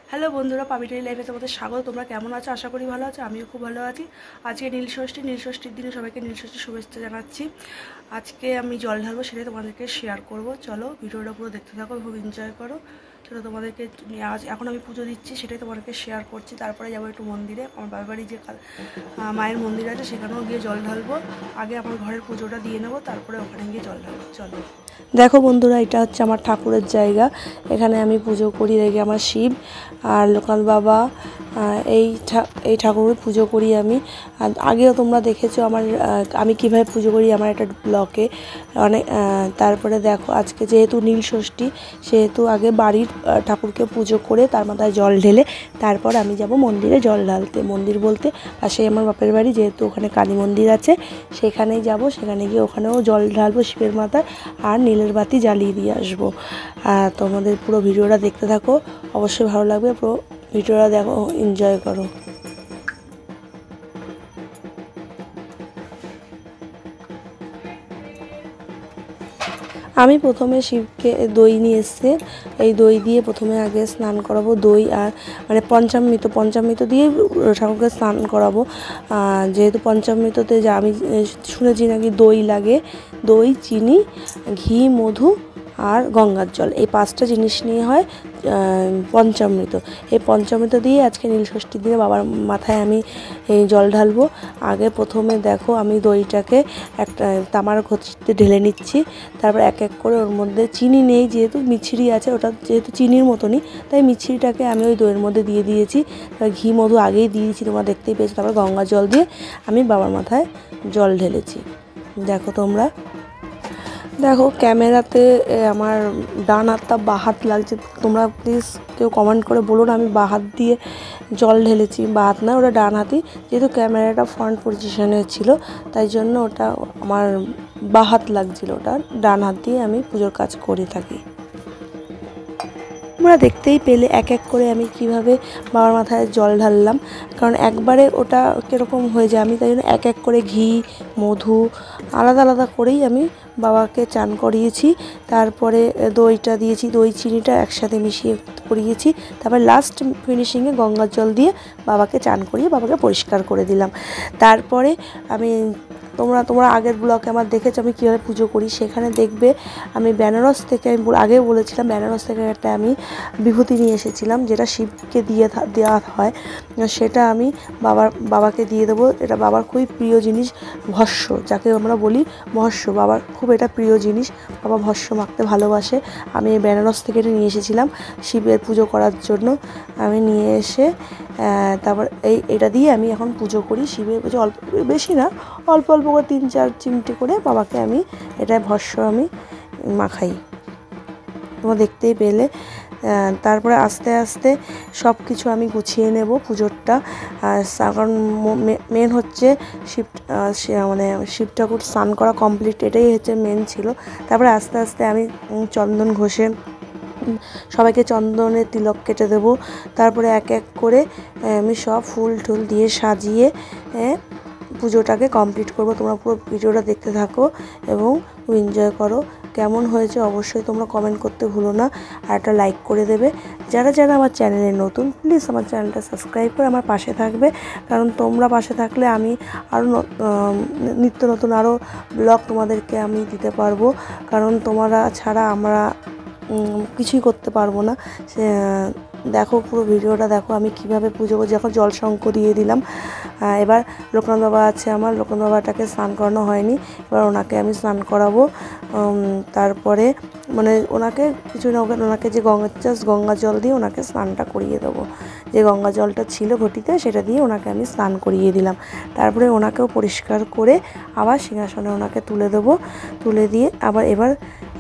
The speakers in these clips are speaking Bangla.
হ্যালো বন্ধুরা, পাবিটারি লাইফে তোমাদের স্বাগত। তোমরা কেমন আছো? আশা করি ভালো আছো। আমিও খুব ভালো আছি। আজকে নীলষষ্ঠীর দিনে সবাইকে নীলষষ্ঠীর শুভেচ্ছা জানাচ্ছি। আজকে আমি জল ঢালবো, সেটাই তোমাদেরকে শেয়ার করব। চলো ভিডিওটা পুরো দেখতে থাকো, খুব এনজয় করো। চলো তোমাদেরকে এখন আমি পুজো দিচ্ছি, সেটাই তোমাদেরকে শেয়ার করছি। তারপরে যাবো একটু মন্দিরে, আমার বাবার বাড়ি যে মায়ের মন্দির আছে সেখানেও গিয়ে জল ঢালবো। আগে আমার ঘরের পুজোটা দিয়ে নেবো, তারপরে ওখানে গিয়ে জল ঢালবো। চলো দেখো বন্ধুরা, এটা হচ্ছে আমার ঠাকুরের জায়গা। এখানে আমি পুজো করি, দেখি আমার শিব আর লোকনাথ বাবা, এই ঠাকুরের পুজো করি আমি। আগেও তোমরা দেখেছো আমি কিভাবে পুজো করি আমার একটা ব্লকে অনেক। তারপরে দেখো আজকে যেহেতু নীলষষ্ঠী, সেহেতু আগে বাড়ির ঠাকুরকে পুজো করে তার মাথায় জল ঢেলে তারপর আমি যাব মন্দিরে জল ঢালতে। মন্দির বলতে পাশেই আমার বাপের বাড়ি, যেহেতু ওখানে কালী মন্দির আছে, সেখানেই যাব। সেখানে গিয়ে ওখানেও জল ঢালবো শিবের মাথায়, আর নীলের বাতি জ্বালিয়ে দিয়ে আসবো। তোমাদের পুরো ভিডিওটা দেখতে থাকো, অবশ্যই ভালো লাগবে। পুরো ভিডিওটা দেখো, এনজয় করো। আমি প্রথমে শিবকে দই নিয়ে এসছে, এই দই দিয়ে প্রথমে আগে স্নান করাবো। দই আর মানে পঞ্চামৃত দিয়ে ঠাকুরকে স্নান করাবো। যেহেতু পঞ্চামৃততে আমি শুনেছি নাকি দই লাগে, দই, চিনি, ঘি, মধু আর গঙ্গার জল, এই 5টা জিনিস নিয়ে হয় পঞ্চামৃত। এই পঞ্চামৃত দিয়ে আজকে নীলষষ্ঠীর দিনে বাবার মাথায় আমি এই জল ঢালবো। আগে প্রথমে দেখো আমি দইটাকে একটা তামার ঘটিতে ঢেলে নিচ্ছি। তারপর এক এক করে ওর মধ্যে চিনি নেই, যেহেতু মিছরি আছে, ওটা যেহেতু চিনির মতনই, তাই মিছরিটাকে আমি ওই দইয়ের মধ্যে দিয়ে দিয়েছি। ঘি, মধু আগেই দিয়েছি, তোমরা দেখতেই পেয়েছো। তারপর গঙ্গা জল দিয়ে আমি বাবার মাথায় জল ঢেলেছি। দেখো তোমরা, দেখো ক্যামেরাতে আমার ডান হাতটা বাঁ হাত লাগছে। তোমরা প্লিজ কেউ কমেন্ট করে বলো না আমি বাঁ হাত দিয়ে জল ঢেলেছি। বাঁ হাত না, ওটা ডান হাতই। যেহেতু ক্যামেরাটা ফ্রন্ট পজিশনে ছিল, তাই জন্য ওটা আমার বাঁ হাত লাগছিল। ওটা ডান হাত দিয়ে আমি পুজোর কাজ করে থাকি। তোমরা দেখতেই পেলে এক এক করে আমি কিভাবে বাবার মাথায় জল ঢাললাম, কারণ একবারে ওটা কীরকম হয়ে যায়। আমি তাই জন্য এক এক করে ঘি, মধু আলাদা আলাদা করেই আমি বাবাকে চান করিয়েছি। তারপরে দইটা দিয়েছি, দই চিনিটা একসাথে মিশিয়ে করিয়েছি। তারপর লাস্ট ফিনিশিংয়ে গঙ্গার জল দিয়ে বাবাকে চান করিয়ে বাবাকে পরিষ্কার করে দিলাম। তারপরে আমি তোমরা আগের ব্লগে আমার দেখেছো আমি কীভাবে পুজো করি। সেখানে দেখবে আমি বেনারস থেকে, আমি আগেও বলেছিলাম, বেনারস থেকে একটা আমি বিভূতি নিয়ে এসেছিলাম, যেটা শিবকে দেওয়া হয়। সেটা আমি বাবাকে দিয়ে দেবো। এটা বাবার খুবই প্রিয় জিনিস, ভস্য, যাকে আমরা বলি ভস্য। বাবার খুব এটা প্রিয় জিনিস, বাবা ভস্য মাখতে ভালোবাসে। আমি বেনারস থেকে এটা নিয়ে এসেছিলাম শিবের পুজো করার জন্য। আমি নিয়ে এসে তারপর এটা দিয়ে আমি এখন পুজো করি। শিবের পুজো অল্প, বেশি না, অল্প অল্প করে 3-4 চিমটে করে বাবাকে আমি এটা ভস্য আমি মাখাই। তোমরা দেখতেই পেলে। তারপরে আস্তে আস্তে সব কিছু আমি গুছিয়ে নেব পুজোরটা। কারণ মেন হচ্ছে শিব ঠাকুর স্নান করা কমপ্লিট, এটাই হচ্ছে মেন ছিল। তারপরে আস্তে আস্তে আমি চন্দন ঘষে সবাইকে চন্দনের তিলক কেটে দেবো। তারপরে এক এক করে আমি সব ফুল টুল দিয়ে সাজিয়ে পুজোটাকে কমপ্লিট করব। তোমরা পুরো ভিডিওটা দেখতে থাকো এবং এনজয় করো। কেমন হয়েছে অবশ্যই তোমরা কমেন্ট করতে ভুলো না, আর একটা লাইক করে দেবে। যারা যারা আমার চ্যানেলে নতুন, প্লিজ আমার চ্যানেলটা সাবস্ক্রাইব করে আমার পাশে থাকবে, কারণ তোমরা পাশে থাকলে আমি আরও নিত্য নতুন আরও ব্লগ তোমাদেরকে আমি দিতে পারবো। কারণ তোমরা ছাড়া আমরা কিছুই করতে পারবো না। দেখো পুরো ভিডিওটা দেখো আমি কিভাবে পুজো করছি। এখন জল শঙ্খ দিয়ে দিলাম। এবার লোকনাথ বাবা আছে আমার, লোকনাথ বাবাটাকে স্নান করানো হয়নি, এবার ওনাকে আমি স্নান করাবো। তারপরে মানে ওনাকে কিছু না, ওনাকে যে গঙ্গা জল দিয়ে ওনাকে স্নানটা করিয়ে দেবো। যে গঙ্গা জলটা ছিল ঘটিতে, সেটা দিয়ে ওনাকে আমি স্নান করিয়ে দিলাম। তারপরে ওনাকেও পরিষ্কার করে আবার সিংহাসনে ওনাকে তুলে দেবো। তুলে দিয়ে এবার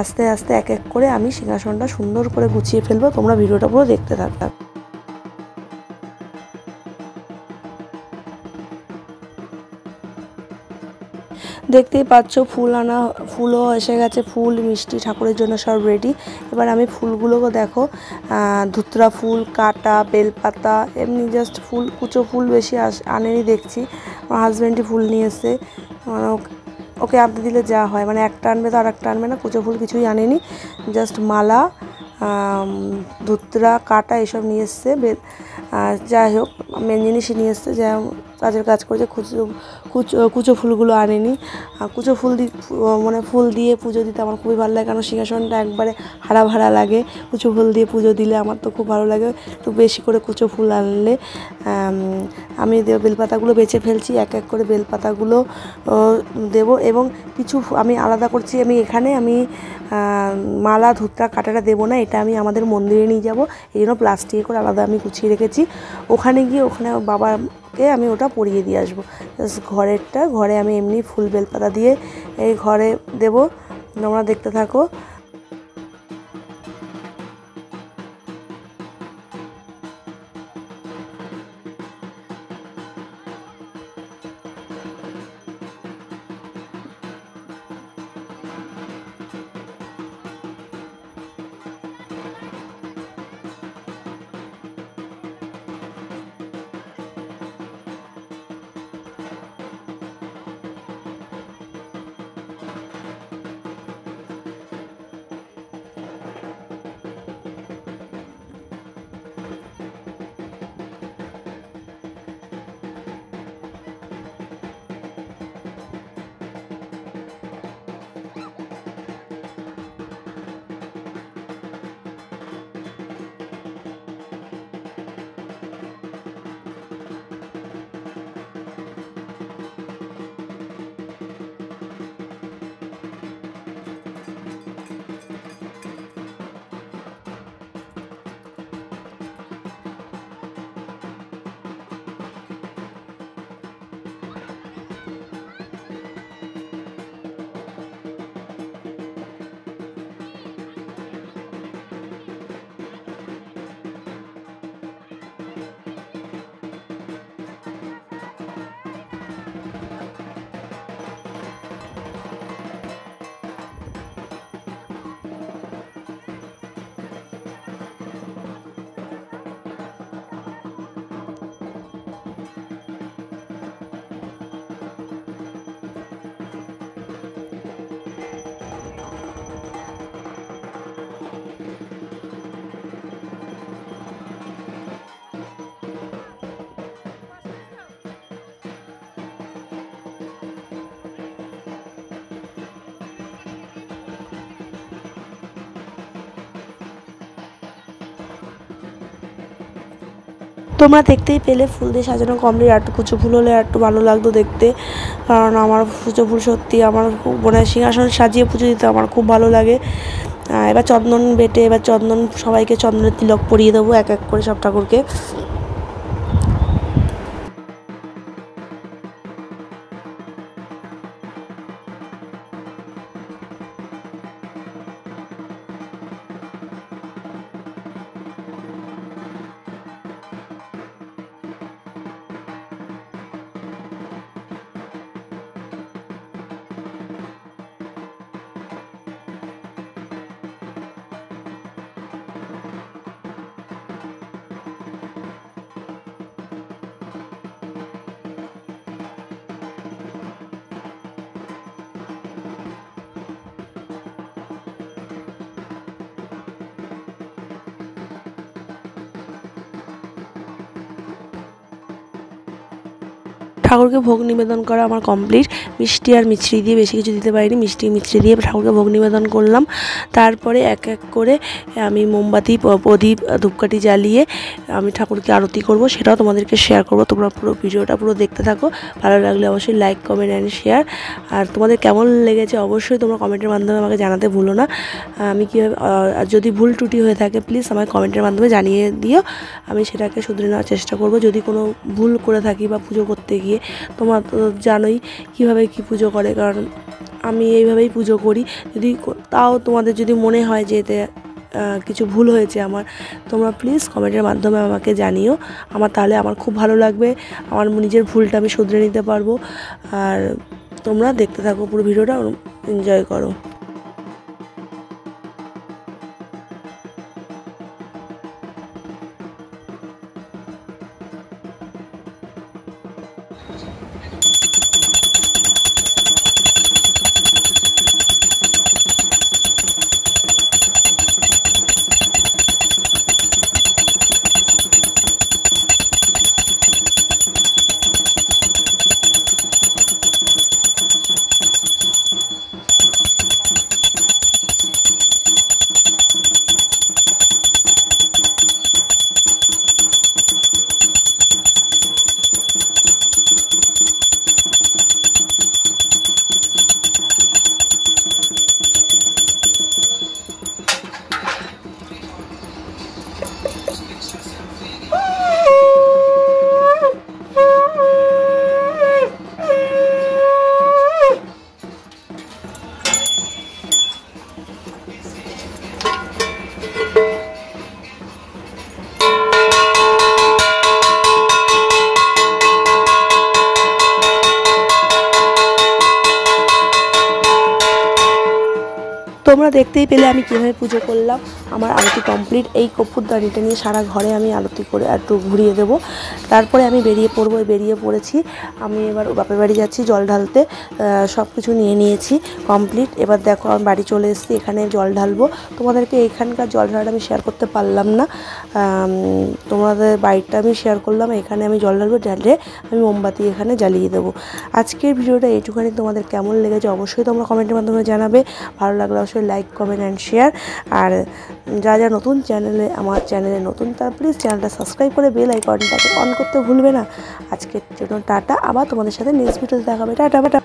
আস্তে আস্তে এক এক করে আমি সিংহাসনটা সুন্দর করে গুছিয়ে ফেলবো। তোমরা ভিডিওটা পুরো দেখতে থাকবে। দেখতেই পাচ্ছ ফুলও এসে গেছে, ফুল মিষ্টি ঠাকুরের জন্য সব রেডি। এবার আমি ফুলগুলোকে দেখো, ধুতরা ফুল, কাটা, বেলপাতা, এমনি জাস্ট কুচো ফুল বেশি আনেনি দেখছি। আমার হাজব্যান্ডই ফুল নিয়ে এসে ওকে আনতে দিলে যা হয়, মানে একটা আনবে তো আর একটা আনবে না, কুচো ফুল কিছুই আনেনি, জাস্ট মালা, ধুতরা, কাটা এসব নিয়ে এসছে। যাই হোক মেন জিনিসই নিয়ে এসছে, যা কাজের কাজ করেছে। কুচো ফুলগুলো আনেনি। কুচো ফুল মানে ফুল দিয়ে পুজো দিতে আমার খুবই ভালো লাগে, কারণ সিংহাসনটা একবারে হারা ভাড়া লাগে। কুচো ফুল দিয়ে পুজো দিলে আমার তো খুব ভালো লাগে, একটু বেশি করে কুচো ফুল আনলে। আমি বেলপাতাগুলো বেছে ফেলছি, এক এক করে বেলপাতাগুলো দেব, এবং কিছু আমি আলাদা করছি। আমি মালা, ধুতরা, কাটাটা দেবো না, এটা আমি আমাদের মন্দিরে নিয়ে যাব, এই জন্য প্লাস্টিকে করে আলাদা আমি গুছিয়ে রেখেছি। ওখানে গিয়ে ওখানে বাবাকে আমি ওটা পরিয়ে দিয়ে আসবো। ঘরে আমি এমনি ফুল বেলপাতা দিয়ে এই ঘরে দেব। তোমরা দেখতে থাকো। তোমরা দেখতেই পেলে ফুল দিয়ে সাজানো কমপ্লিট। আর একটু কুচো ফুল হলে আর একটু ভালো লাগতো দেখতে, কারণ আমার কুচো ফুল সত্যি আমার মানে সিংহাসন সাজিয়ে পুজো দিতে আমার খুব ভালো লাগে। এবার চন্দন বেটে সবাইকে চন্দনের তিলক পরিয়ে দেবো এক এক করে সব ঠাকুরকে। ঠাকুরকে ভোগ নিবেদন করা আমার কমপ্লিট। মিষ্টি আর মিছরি দিয়ে, বেশি কিছু দিতে পারিনি, মিষ্টি মিছরি দিয়ে ঠাকুরকে ভোগ নিবেদন করলাম। তারপরে এক এক করে আমি মোমবাতি, প্রদীপ, ধূপকাঠি জ্বালিয়ে আমি ঠাকুরকে আরতি করব, সেটাও তোমাদেরকে শেয়ার করব। তোমরা পুরো ভিডিওটা দেখতে থাকো। ভালো লাগলে অবশ্যই লাইক, কমেন্ট অ্যান্ড শেয়ার। আর তোমাদের কেমন লেগেছে অবশ্যই তোমরা কমেন্টের মাধ্যমে আমাকে জানাতে ভুলো না। আমি কীভাবে, যদি ভুল ত্রুটি হয়ে থাকে প্লিজ আমায় কমেন্টের মাধ্যমে জানিয়ে দিও, আমি সেটাকে শুধরে নেওয়ার চেষ্টা করব। যদি কোনো ভুল করে থাকি বা পুজো করতে গিয়ে, তোমরা তো জানোই কীভাবে কী পুজো করে, কারণ আমি এইভাবেই পুজো করি। তাও তোমাদের যদি মনে হয় যে এতে কিছু ভুল হয়েছে আমার, তোমরা প্লিজ কমেন্টের মাধ্যমে আমাকে জানিও। তাহলে আমার খুব ভালো লাগবে, আমার নিজের ভুলটা আমি শুধরে নিতে পারবো। আর তোমরা দেখতে থাকো পুরো ভিডিওটা, এনজয় করো। তোমরা দেখতেই পেলে আমি কীভাবে পুজো করলাম। আমার আরতি কমপ্লিট। এই কর্পূরদানিটা নিয়ে সারা ঘরে আমি আরতি করে একটু ঘুরিয়ে দেবো, তারপরে আমি বেরিয়ে পড়েছি। আমি এবার বাপের বাড়ি যাচ্ছি জল ঢালতে। সব কিছু নিয়ে নিয়েছি কমপ্লিট। এবার দেখো আমি বাড়ি চলে এসেছি, এখানে জল ঢালবো। তোমাদেরকে এখানকার জল ঢালাটা আমি শেয়ার করতে পারলাম না, তোমাদের বাড়িটা আমি শেয়ার করলাম। এখানে আমি জল ঢালবো, ঢালে আমি মোমবাতি এখানে জ্বালিয়ে দেবো। আজকের ভিডিওটা এইটুখানি। তোমাদের কেমন লেগেছে অবশ্যই তোমরা কমেন্টের মাধ্যমে জানাবে। ভালো লাগলে অবশ্যই লাইক, কমেন্ট অ্যান্ড শেয়ার। আর যারা নতুন আমার চ্যানেলে নতুন, তারা প্লিজ চ্যানেলটা সাবস্ক্রাইব করে বেল আইকনটাকে অন করতে ভুলবে না। আজকের জন্য টাটা। আবার তোমাদের সাথে নেক্সট ভিডিওতে দেখা হবে। টাটা বাটা।